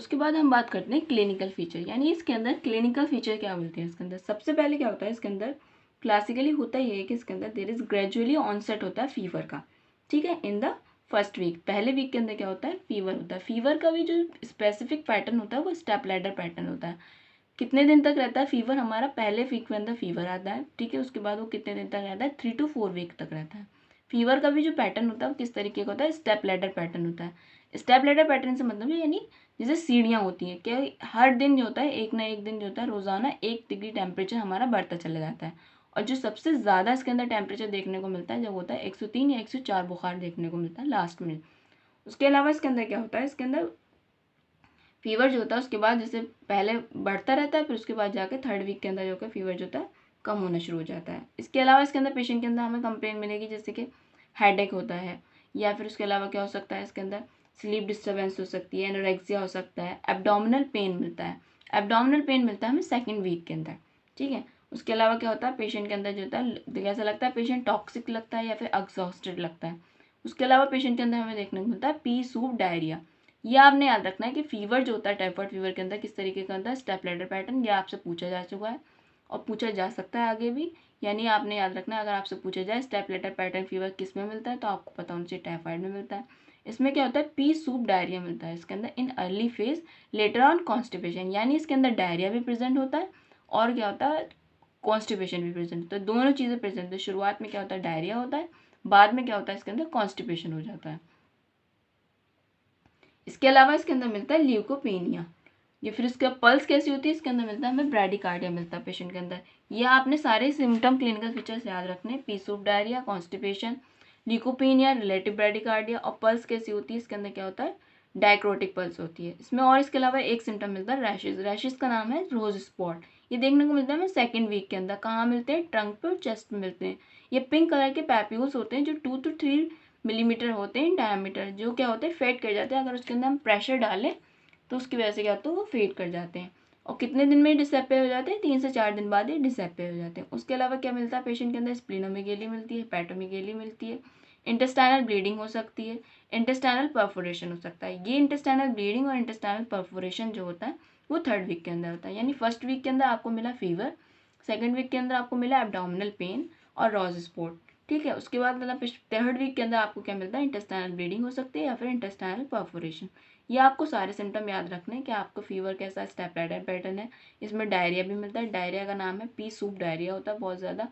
उसके बाद हम बात करते हैं क्लिनिकल फीचर, यानी इसके अंदर क्लिनिकल फीचर क्या मिलते हैं। इसके अंदर सबसे पहले क्या होता है, इसके अंदर क्लासिकली होता ही है कि इसके अंदर देयर इज ग्रेजुअली ऑनसेट होता है फीवर का, ठीक है, इन द फर्स्ट वीक। पहले वीक के अंदर क्या होता है, फीवर होता है। फीवर का भी जो स्पेसिफिक पैटर्न होता है वो स्टेप लैडर पैटर्न होता है। कितने दिन तक रहता है फीवर हमारा, पहले वीक के अंदर फीवर आता है, ठीक है, उसके बाद वो कितने दिन तक रहता है, 3 to 4 वीक तक रहता है। फीवर का भी जो पैटर्न होता है वो किस तरीके का होता है, स्टेप लैडर पैटर्न होता है। स्टेप लैडर पैटर्न से मतलब यानी जैसे सीढ़ियाँ होती हैं, क्या हर दिन जो होता है एक ना एक दिन जो होता है रोजाना 1 डिग्री टेम्परेचर हमारा बढ़ता चला जाता है। और जो सबसे ज़्यादा इसके अंदर टेम्परेचर देखने को मिलता है जब होता है 103 या 104 बुखार देखने को मिलता है लास्ट में। उसके अलावा इसके अंदर क्या होता है, इसके अंदर फीवर जो होता है उसके बाद जैसे पहले बढ़ता रहता है, फिर उसके बाद जाके थर्ड वीक के अंदर जो है फीवर जो होता है कम होना शुरू हो जाता है। इसके अलावा इसके अंदर पेशेंट के अंदर हमें कंप्लेन मिलेगी जैसे कि हेडेक होता है, या फिर उसके अलावा क्या हो सकता है, इसके अंदर स्लीप डिस्टर्बेंस हो सकती है, एनोरेक्सिया हो सकता है, एब्डोमिनल पेन मिलता है। एब्डोमिनल पेन मिलता है हमें सेकेंड वीक के अंदर, ठीक है। उसके अलावा क्या होता है, पेशेंट के अंदर जो होता है कैसा लगता है, पेशेंट टॉक्सिक लगता है या फिर एग्जॉस्टेड लगता है। उसके अलावा पेशेंट के अंदर हमें देखने को मिलता है पी सूप डायरिया। ये आपने याद रखना है कि फीवर जो होता है टाइफाइड फीवर के अंदर किस तरीके का होता है, स्टेप लैडर पैटर्न। ये आपसे पूछा जा चुका है और पूछा जा सकता है आगे भी, यानी आपने याद रखना है अगर आपसे पूछा जाए स्टेप लैडर पैटर्न फीवर किस में मिलता है तो आपको पता होना चाहिए टाइफाइड में मिलता है। इसमें क्या होता है, पी सूप डायरिया मिलता है इसके अंदर in early phase, later on constipation, यानी इसके अंदर डायरिया भी प्रेजेंट होता है और क्या होता है, कॉन्स्टिपेशन भी प्रेजेंट होता है। दोनों चीज़ें प्रेजेंट होती है। शुरुआत में क्या होता है, डायरिया होता है, बाद में क्या होता है, इसके अंदर कॉन्स्टिपेशन हो जाता है। इसके अलावा इसके अंदर मिलता है ल्यूकोपेनिया। ये फिर इसका पल्स कैसी होती है, इसके अंदर मिलता है हमें ब्रैडिकार्डिया मिलता है पेशेंट के अंदर। ये आपने सारे सिम्टम क्लिनिकल फीचर्स याद रखने, pea soup diarrhoea, constipation, leukopenia, relative bradycardia. और पल्स कैसी होती है, इसके अंदर क्या होता है, डायक्रोटिक पल्स होती है इसमें। और इसके अलावा एक सिम्टम मिलता है रैशेज। रैशेज का नाम है रोज स्पॉट। ये देखने को मिलता है हमें सेकेंड वीक के अंदर। कहाँ मिलते हैं, ट्रंक पे और चेस्ट में मिलते हैं। ये पिंक कलर के पैप्यूल्स होते हैं जो 2 to 3 मिलीमीटर होते हैं डायमीटर, जो क्या होते हैं, फेड कर जाते हैं। अगर उसके अंदर हम प्रेशर डालें तो उसकी वजह से क्या होता है, वो फेड कर जाते हैं। और कितने दिन में डिसेपे हो जाते हैं, 3 से 4 दिन बाद ये डिसेपे हो जाते हैं। उसके अलावा क्या मिलता है पेशेंट के अंदर, स्प्लीनोमेगेली मिलती है, हेपेटोमेगेली मिलती है, इंटेस्टाइनल ब्लीडिंग हो सकती है, इंटेस्टाइनल परफोरेशन हो सकता है। ये इंटेस्टाइनल ब्लीडिंग और इंटेस्टाइनल परफोरेशन जो होता है वो थर्ड वीक के अंदर होता है। यानी फर्स्ट वीक के अंदर आपको मिला फीवर, सेकेंड वीक के अंदर आपको मिला एब्डोमिनल पेन और रोज स्पॉट, ठीक है। उसके बाद मतलब थर्ड वीक के अंदर आपको क्या मिलता है, इंटेस्टाइनल ब्लीडिंग हो सकती है या फिर इंटेस्टाइनल परफोरेशन। ये आपको सारे सिम्टम याद रखने हैं कि आपको फीवर कैसा स्टेप लैडर पैटर्न है। इसमें डायरिया भी मिलता है, डायरिया का नाम है पी सूप डायरिया होता है, बहुत ज़्यादा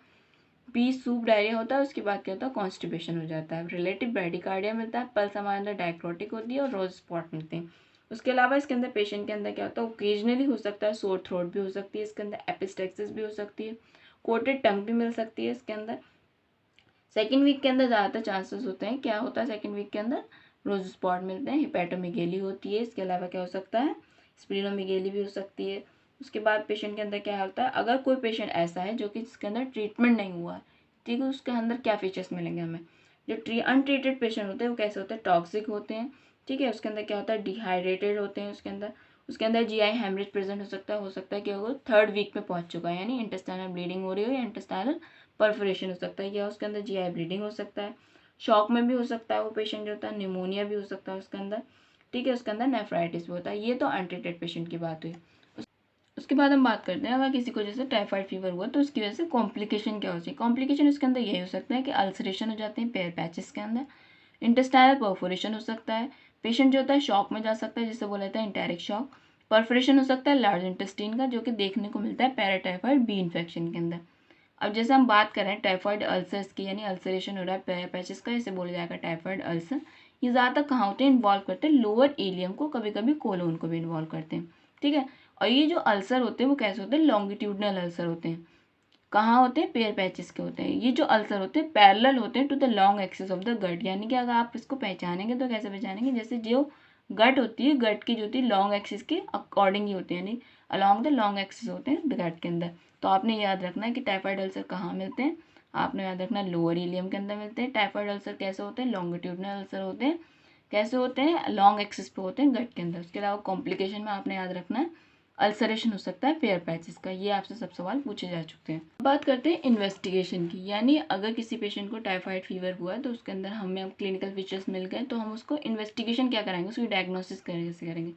पी सूप डायरिया होता है। उसके बाद क्या होता है, कॉन्स्टिपेशन हो जाता है। रिलेटिव ब्रैडिकार्डिया मिलता है, पल्स हमारे अंदर डायक्रोटिक होती है और रोज स्पॉट मिलते हैं। उसके अलावा इसके अंदर पेशेंट के अंदर क्या होता है, ओकेजनली हो सकता है सोर थ्रोट भी हो सकती है, इसके अंदर एपिस्टेक्सिस भी हो सकती है, कोटेड टंग भी मिल सकती है इसके अंदर। सेकेंड वीक के अंदर ज़्यादातर चांसेस होते हैं, क्या होता है सेकेंड वीक के अंदर, रोज स्पॉट मिलते हैं, हिपैटोमेगेली होती है। इसके अलावा क्या हो सकता है, स्प्लीनोमेगेली भी हो सकती है। उसके बाद पेशेंट के अंदर क्या होता है, अगर कोई पेशेंट ऐसा है जो कि जिसके अंदर ट्रीटमेंट नहीं हुआ है, ठीक है, उसके अंदर क्या फीचर्स मिलेंगे हमें। जो अनट्रीटेड पेशेंट होते हैं वो कैसे होते हैं, टॉक्सिक होते हैं, ठीक है। उसके अंदर क्या होता है, डिहाइड्रेटेड होते हैं उसके अंदर जीआई हेमरेज प्रेजेंट हो सकता है कि वो थर्ड वीक में पहुंच चुका है, यानी इंटेस्टाइनल ब्लीडिंग हो रही हो या इंटेस्टाइनल परफोरेशन हो सकता है, या उसके अंदर जीआई ब्लीडिंग हो सकता है, शॉक में भी हो सकता है वो पेशेंट जो होता है, निमोनिया भी हो सकता है उसके अंदर, ठीक है। उसके अंदर नेफ्राइटिस भी होता है। ये तो अनट्रीटेड पेशेंट की बात हुई। उसके बाद हम बात करते हैं अगर किसी को जैसे टाइफाइड फीवर हुआ तो उसकी वजह से कॉम्प्लिकेशन क्या हो सकती है। कॉम्प्लिकेशन उसके अंदर यही हो सकता है कि अल्सरेशन हो जाते हैं पेयर पैचेस के अंदर, इंटेस्टाइनल परफोरेशन हो सकता है, पेशेंट जो होता है शॉक में जा सकता है जिसे बोला जाता है इंटेरिक शॉक, परफोरेशन हो सकता है लार्ज इंटेस्टाइन का जो कि देखने को मिलता है पैराटाइफाइड बी इन्फेक्शन के अंदर। अब जैसे हम बात कर रहे हैं टाइफाइड अल्सर्स की, यानी अल्सरेशन हो रहा है पेयर पैचेस का, इसे बोला जाएगा टाइफाइड अल्सर। ये ज़्यादातर कहाँ होते हैं, इन्वॉल्व करते हैं लोअर एलियम को, कभी कभी कोलोन को भी इन्वॉल्व करते हैं, ठीक है। और ये जो अल्सर होते हैं वो कैसे होते हैं, लॉन्गिट्यूडनल अल्सर होते हैं। कहाँ होते हैं, पेयर पैचेस के होते हैं। ये जो अल्सर होते हैं पैरेलल होते हैं to the long axis of the gut, यानी कि अगर आप इसको पहचानेंगे तो कैसे पहचानेंगे, जैसे जो गट होती है, गट की जो होती है लॉन्ग एक्सिस के अकॉर्डिंग ही होती है, यानी अलॉन्ग द लॉन्ग एक्सिस होते हैं गट के अंदर। तो आपने याद रखना है कि टाइफाइड अल्सर कहाँ मिलते हैं, आपने याद रखना है लोअर इलियम के अंदर मिलते हैं। टाइफाइड अल्सर कैसे होते हैं, लॉन्गिट्यूडनल अल्सर होते हैं, कैसे होते हैं, लॉन्ग एक्सिस पे होते हैं गट के अंदर। उसके अलावा कॉम्प्लिकेशन में आपने याद रखना है अल्सरेशन हो सकता है पेयर पैचेस का। ये आपसे सब सवाल पूछे जा चुके हैं। बात करते हैं इन्वेस्टिगेशन की, यानी अगर किसी पेशेंट को टाइफाइड फीवर हुआ है तो उसके अंदर हमें क्लिनिकल फीचर्स मिल गए तो हम उसको इन्वेस्टिगेशन क्या कराएंगे, उसकी डायग्नोसिस कैसे करेंगे।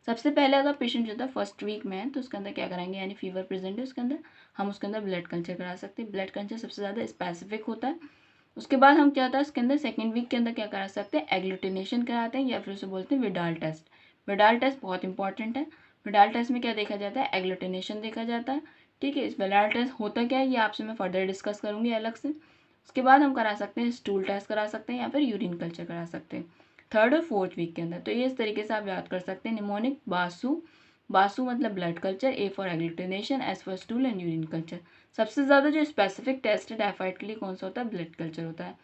सबसे पहले अगर पेशेंट जो था फर्स्ट वीक में है तो उसके अंदर क्या कराएंगे, यानी फीवर प्रेजेंट है उसके अंदर, हम उसके अंदर ब्लड कल्चर करा सकते हैं। ब्लड कल्चर सबसे ज़्यादा स्पेसिफिक होता है। उसके बाद हम क्या होता है इसके अंदर सेकेंड वीक के अंदर क्या करा सकते हैं, एग्लूटिनेशन कराते हैं या फिर उसे बोलते हैं विडाल टेस्ट। विडाल टेस्ट बहुत इंपॉर्टेंट है। विडाल टेस्ट में क्या देखा जाता है, एग्लूटिनेशन देखा जाता है। ठीक है, इस विडाल टेस्ट होता क्या है ये आपसे मैं फर्दर डिस्कस करूंगी अलग से। उसके बाद हम करा सकते हैं स्टूल टेस्ट करा सकते हैं या फिर यूरिन कल्चर करा सकते हैं थर्ड और फोर्थ वीक के अंदर। तो ये इस तरीके से आप याद कर सकते हैं निमोनिक, बासु, बासु मतलब blood culture, A for agglutination, S for stool and urine culture. सबसे ज़्यादा जो स्पेसिफिक टेस्ट है टाइफाइड के लिए कौन सा होता है, ब्लड कल्चर होता है।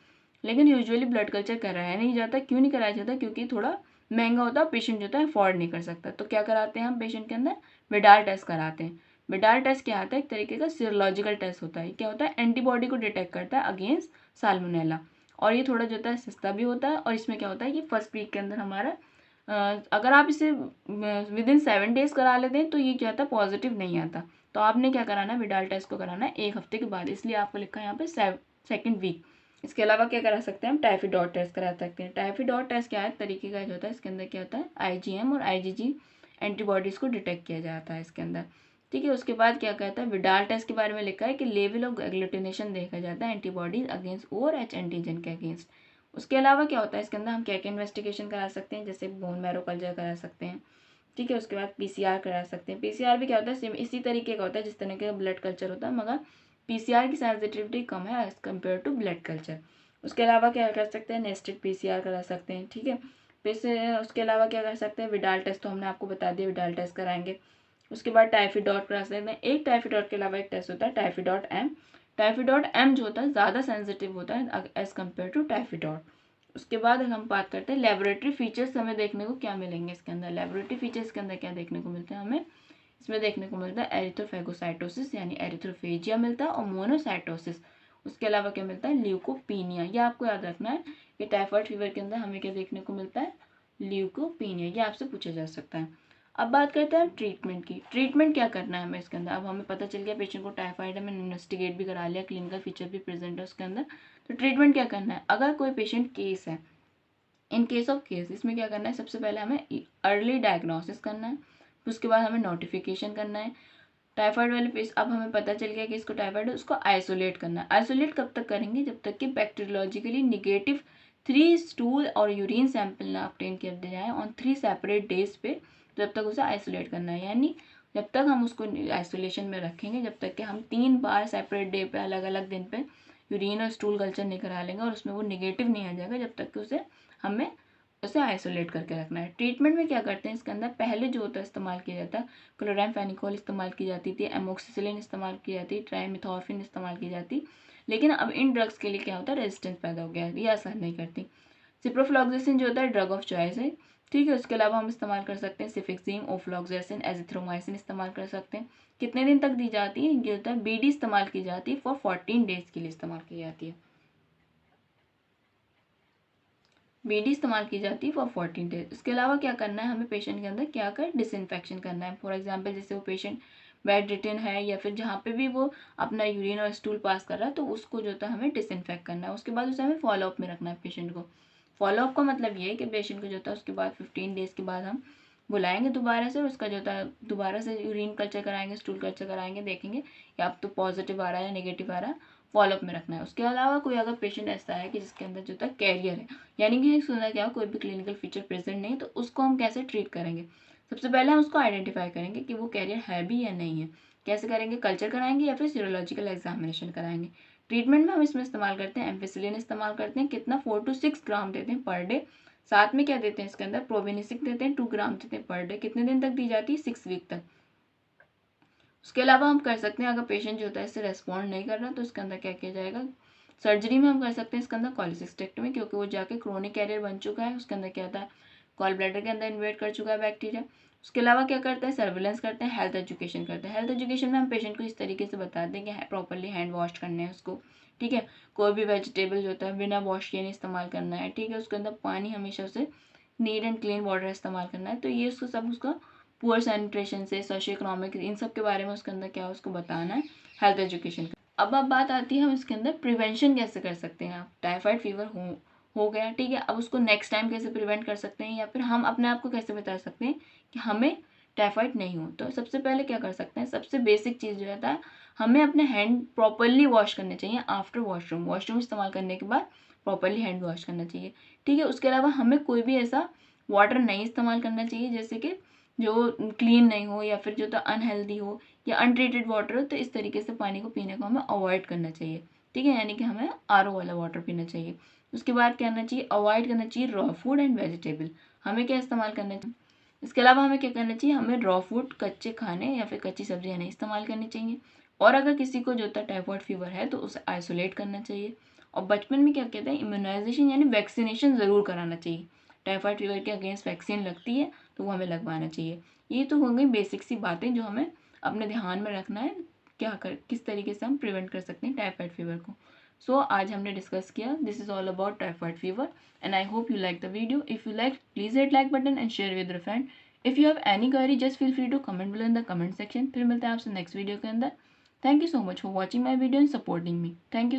लेकिन यूजुअली ब्लड कल्चर कराया नहीं जाता। क्यों नहीं कराया जाता, क्योंकि थोड़ा महंगा होता है, पेशेंट जो है अफोर्ड नहीं कर सकता। तो क्या कराते हैं हम पेशेंट के अंदर, विडाल टेस्ट कराते हैं। विडाल टेस्ट क्या आता है, एक तरीके का सीरोलॉजिकल टेस्ट होता है। क्या होता है, एंटीबॉडी को डिटेक्ट करता है अगेंस्ट साल्मोनेला, और ये थोड़ा जो होता है सस्ता भी होता है। और इसमें क्या होता है कि फर्स्ट वीक के अंदर हमारा अगर आप इसे विद इन 7 डेज करा लेते हैं तो ये क्या आता है, पॉजिटिव नहीं आता। तो आपने क्या कराना है, विडाल टेस्ट को कराना है 1 हफ्ते के बाद, इसलिए आपको लिखा है यहाँ पे सेकेंड वीक। इसके अलावा क्या करा सकते हैं हम, टाइफाइड टेस्ट करा सकते हैं। टाइफाइड टेस्ट क्या है, तरीके का जो होता है इसके अंदर क्या होता है, आईजीएम और आईजीजी एंटीबॉडीज़ को डिटेक्ट किया जाता है इसके अंदर। ठीक है, उसके बाद क्या कहता है, विडाल टेस्ट के बारे में लिखा है कि लेवल ऑफ एग्लूटिनेशन देखा जाता है एंटीबॉडीज अगेंस्ट और एच एंटीजन के अगेंस्ट। उसके अलावा क्या होता है इसके अंदर, हम क्या क्या इन्वेस्टिगेशन करा सकते हैं, जैसे बोन मैरो कल्चर करा सकते हैं। ठीक है, उसके बाद पीसीआर करा सकते हैं। पीसीआर भी क्या होता है, सेम इसी तरीके का होता है जिस तरह का ब्लड कल्चर होता है, मगर पीसीआर की सेंसिटिविटी कम है as compare to blood culture. उसके अलावा क्या कर सकते हैं, नेस्टेड पीसीआर करा सकते हैं। ठीक है, फिर से उसके अलावा क्या कर सकते हैं, विडाल टेस्ट तो हमने आपको बता दिया, विडाल टेस्ट कराएंगे। उसके बाद टाइफाइड करा सकते हैं। एक टाइफाइड के अलावा एक टेस्ट होता है टाइफाइड एम। टाइफाइड एम जो होता है ज़्यादा सेंसिटिव होता है एज कम्पेयर टू टाइफाइड। उसके बाद हम बात करते हैं लेबोरेटरी फीचर्स हमें देखने को क्या मिलेंगे इसके अंदर। लेबोरेटरी फीचर्स के अंदर क्या देखने को मिलता है हमें, इसमें देखने को मिलता है एरिथ्रोफेगोसाइटोसिस यानी एरिथ्रोफेजिया मिलता है, और मोनोसाइटोसिस। उसके अलावा क्या मिलता है, ल्यूकोपीनिया। ये आपको याद रखना है कि टाइफाइड फीवर के अंदर हमें क्या देखने को मिलता है, ल्यूकोपीनिया। ये आपसे पूछा जा सकता है। अब बात करते हैं ट्रीटमेंट की। ट्रीटमेंट क्या करना है हमें इसके अंदर। अब हमें पता चल गया पेशेंट को टाइफाइड है, मैंने इन्वेस्टिगेट भी करा लिया, क्लिनिकल फीचर भी प्रेजेंट है उसके अंदर। तो ट्रीटमेंट क्या करना है, अगर कोई पेशेंट केस है, इन केस ऑफ केस इसमें क्या करना है, सबसे पहले हमें अर्ली डायग्नोसिस करना है, उसके बाद हमें नोटिफिकेशन करना है। टाइफाइड वाले पेश अब हमें पता चल गया कि इसको टाइफाइड है, उसको आइसोलेट करना है। आइसोलेट कब तक करेंगे, जब तक कि बैक्टीरियोलॉजिकली निगेटिव 3 स्टूल और यूरिन सैंपल ना ऑब्टेन कर दिए जाए ऑन 3 सेपरेट डेज पे, जब तक उसे आइसोलेट करना है। यानी जब तक हम उसको आइसोलेशन में रखेंगे, जब तक कि हम 3 बार सेपरेट डे पे अलग अलग दिन पे यूरिन और स्टूल कल्चर नहीं करा लेंगे और उसमें वो निगेटिव नहीं आ जाएगा, जब तक कि हमें उसे आइसोलेट करके रखना है। ट्रीटमेंट में क्या करते हैं इसके अंदर, पहले जो होता है इस्तेमाल किया जाता है, क्लोरामफेनिकोल इस्तेमाल की जाती थी, एमोक्सिसिलिन इस्तेमाल की जाती, ट्राइमिथॉर्फिन इस्तेमाल की जाती। लेकिन अब इन ड्रग्स के लिए क्या होता है, रेजिस्टेंस पैदा हो गया है, ये असर नहीं करती। सिप्रोफ्लॉक्सासिन जो होता है ड्रग ऑफ चॉइस है। ठीक है, उसके अलावा हम इस्तेमाल कर सकते हैं सिफिक्सिन, ओफ्लॉक्सासिन, एजिथ्रोमाइसिन इस्तेमाल कर सकते हैं। कितने दिन तक दी जाती है, ये होता है बीडी इस्तेमाल की जाती है, फॉर 14 डेज के लिए इस्तेमाल की जाती है। बीडी इस्तेमाल की जाती है फॉर 14 डेज। इसके अलावा क्या करना है हमें, पेशेंट के अंदर क्या कर डिसइंफेक्शन करना है। फॉर एग्जांपल जैसे वो पेशेंट बेड रिटन है या फिर जहाँ पे भी वो अपना यूरिन और स्टूल पास कर रहा है, तो उसको जो होता है हमें डिसइंफेक्ट करना है। उसके बाद उसे हमें फॉलोअप में रखना है पेशेंट को। फॉलोअप का मतलब ये है कि पेशेंट को जो होता है उसके बाद 15 डेज के बाद हम बुलाएंगे दोबारा से, और उसका जो होता है दोबारा से यूरिन कल्चर कराएंगे, स्टूल कल्चर कराएंगे, देखेंगे कि अब तो पॉजिटिव आ रहा है या नेगेटिव आ रहा है, फॉलोअप में रखना है। उसके अलावा कोई अगर पेशेंट ऐसा है कि जिसके अंदर जो होता है कैरियर है, यानी कि सुना क्या कोई भी क्लिनिकल फीचर प्रेजेंट नहीं, तो उसको हम कैसे ट्रीट करेंगे। सबसे पहले हम उसको आइडेंटिफाई करेंगे कि वो कैरियर है भी या नहीं है। कैसे करेंगे, कल्चर कराएंगे या फिर सीरोलॉजिकल एग्जामिनेशन कराएंगे। ट्रीटमेंट में हम इसमें इस्तेमाल करते हैं एम्फिसिलिन इस्तेमाल करते हैं, कितना 4 to 6 ग्राम देते हैं पर डे। साथ में क्या देते हैं इसके अंदर, प्रोविनिसिक देते हैं 2 ग्राम देते हैं पर डे। कितने दिन तक दी जाती है, 6 वीक तक। उसके अलावा हम कर सकते हैं अगर पेशेंट जो होता है इससे रेस्पॉन्ड नहीं कर रहा, तो इसके अंदर क्या किया जाएगा, सर्जरी में हम कर सकते हैं इसके अंदर कॉलिसिस्टेक्टमी, क्योंकि वो जाके क्रोनिक कैरियर बन चुका है, उसके अंदर क्या होता है कॉल ब्लैडर के अंदर इन्वेट कर चुका है बैक्टीरिया। उसके अलावा क्या करते हैं, सर्विलेंस करते हैं, हेल्थ एजुकेशन करते हैं। हेल्थ एजुकेशन में हम पेशेंट को इस तरीके से बताते हैं कि प्रॉपरली हैंड वॉश करने हैं उसको। ठीक है, कोई भी वेजिटेबल जो होता है बिना वॉश किए नहीं इस्तेमाल करना है। ठीक है, उसके अंदर पानी हमेशा उसे नीट एंड क्लीन वाटर इस्तेमाल करना है। तो ये उसको सब उसका पुअर सैनिटेशन से सोशियो इकोनॉमिक इन सब के बारे में उसके अंदर क्या है उसको बताना है, हेल्थ एजुकेशन का। अब बात आती है हम इसके अंदर प्रिवेंशन कैसे कर सकते हैं। आप टाइफाइड फीवर हो गया, ठीक है। अब उसको नेक्स्ट टाइम कैसे प्रिवेंट कर सकते हैं या फिर हम अपने आप को कैसे बता सकते हैं कि हमें टाइफाइड नहीं हो। तो सबसे पहले क्या कर सकते हैं, सबसे बेसिक चीज़ जो रहता है, हमें अपने हैंड प्रॉपरली वॉश करने चाहिए आफ्टर वॉशरूम। वॉशरूम इस्तेमाल करने के बाद प्रॉपरली हैंड वॉश करना चाहिए, ठीक है। उसके अलावा हमें कोई भी ऐसा वाटर नहीं इस्तेमाल करना चाहिए जैसे कि जो क्लीन नहीं हो या फिर जो तो अनहेल्दी हो या अनट्रीटेड वाटर हो। तो इस तरीके से पानी को पीने को हमें अवॉइड करना चाहिए, ठीक है, यानी कि हमें आरओ वाला वाटर पीना चाहिए। उसके बाद क्या करना चाहिए, अवॉइड करना चाहिए रॉ फूड एंड वेजिटेबल। हमें क्या इस्तेमाल करना चाहिए, इसके अलावा हमें क्या करना चाहिए, हमें रॉ फूड, कच्चे खाने या फिर कच्ची सब्जियां नहीं इस्तेमाल करनी चाहिए। और अगर किसी को जो होता है टाइफाइड फीवर है तो उसे आइसोलेट करना चाहिए। और बचपन में क्या कहते हैं, इम्यूनाइजेशन यानी वैक्सीनेशन ज़रूर कराना चाहिए। टाइफाइड फीवर के अगेंस्ट वैक्सीन लगती है तो वो हमें लगवाना चाहिए। ये तो हो गई बेसिक सी बातें जो हमें अपने ध्यान में रखना है, किस तरीके से हम प्रिवेंट कर सकते हैं टाइफाइड फीवर को। सो आज हमने डिस्कस किया, this is all about typhoid fever and I hope you like the video. If you like please hit like button and share with your friend. If you have any query just feel free to comment below in the comment section. फिर मिलते हैं आपसे next video के अंदर। Thank you so much for watching my video and supporting me. Thank you.